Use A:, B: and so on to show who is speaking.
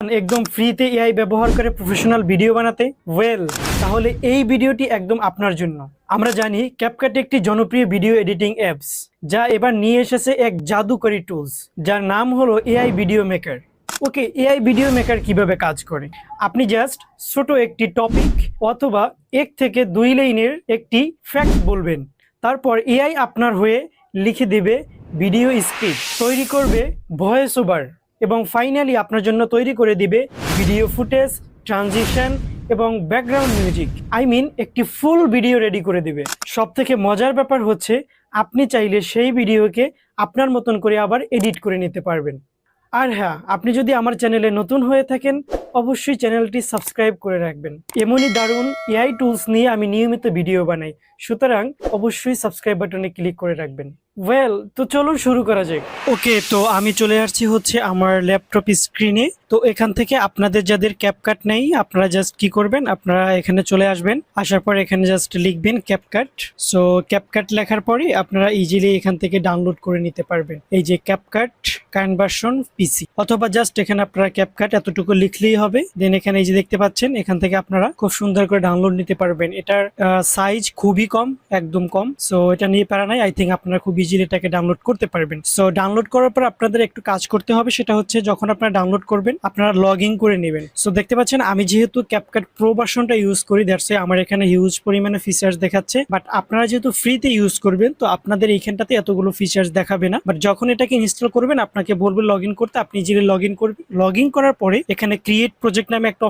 A: একদম ফ্রিতে এআই ব্যবহার করে প্রফেশনাল ভিডিও বানাতে তাহলে এই ভিডিওটি একদম আপনার জন্য। আমরা জানি ক্যাপকাট একটি জনপ্রিয় ভিডিও এডিটিং অ্যাপস, যা এবার নিয়ে এসেছে এক জাদুকরী টুলস যার নাম হলো এআই ভিডিও মেকার। ওকে, এআই ভিডিও মেকার কিভাবে কাজ করে? আপনি জাস্ট ছোট একটি টপিক অথবা 1 থেকে 2 লাইনের একটি ফ্যাক্ট বলবেন, তারপর এআই আপনার হয়ে লিখে দেবে ভিডিও স্ক্রিপ্ট, তৈরি করবে ভয়েস ওভার এবং ফাইনালি আপনার জন্য তৈরি করে দিবে ভিডিও ফুটেজ, ট্রানজিশন এবং ব্যাকগ্রাউন্ড মিউজিক। একটি ফুল ভিডিও রেডি করে দিবে। সব থেকে মজার ব্যাপার হচ্ছে আপনি চাইলে সেই ভিডিওকে আপনার মতন করে আবার এডিট করে নিতে পারবেন। আর হ্যাঁ, আপনি যদি আমার চ্যানেলে নতুন হয়ে থাকেন অবশ্যই চ্যানেলটি সাবস্ক্রাইব করে রাখবেন। এমনই দারুণ এআই টুলস নিয়ে আমি নিয়মিত ভিডিও বানাই, সুতরাং অবশ্যই সাবস্ক্রাইব বাটনে ক্লিক করে রাখবেন। তো চলুন শুরু করা যাক। ওকে, তো আমি চলে আসছি হচ্ছে আমার ল্যাপটপ স্ক্রিনে। তো এখান থেকে আপনাদের যাদের ক্যাপকাট নেই আপনারা জাস্ট কি করবেন, আপনারা এখানে চলে আসবেন। আসার পর এখানে জাস্ট লিখবেন ক্যাপকাট। সো ক্যাপকাট লেখার পরে আপনারা ইজিলি এখান থেকে ডাউনলোড করে নিতে পারবেন। এই যে ক্যাপকাট কারেন্ট ভার্সন পিসি, অথবা জাস্ট এখানে আপনারা ক্যাপকাট এতটুকু লিখলেই হবে। দেন এখানে এই যে দেখতে পাচ্ছেন, এখান থেকে আপনারা খুব সুন্দর করে ডাউনলোড নিতে পারবেন। এটার সাইজ খুবই কম, একদম কম। সো এটা নিয়ে পারা নাই, আই থিঙ্ক আপনারা খুব ইজিলি এটাকে ডাউনলোড করতে পারবেন। সো ডাউনলোড করার পর আপনাদের একটু কাজ করতে হবে, সেটা হচ্ছে যখন আপনারা ডাউনলোড করবেন আপনারা লগ ইন করে নেবেন। সো দেখতে পাচ্ছেন আমি যেহেতু ক্যাপকাট প্রো ভার্সনটা ইউজ করি, দ্যাটস আমার এখানে হিউজ পরিমাণে ফিচার্স দেখাচ্ছে। বাট আপনারা যেহেতু ফ্রিতে ইউজ করবেন তো আপনাদের এইখানটাতে এতগুলো ফিচার্স দেখাবে না। বাট যখন এটাকে ইনস্টল করবেন আপনাকে বলবে লগ ইন করতে, আপনি ইজিলি লগ ইন করবেন। লগ ইন করার পরে এখানে ক্রিয়েট প্রজেক্ট নামে একটা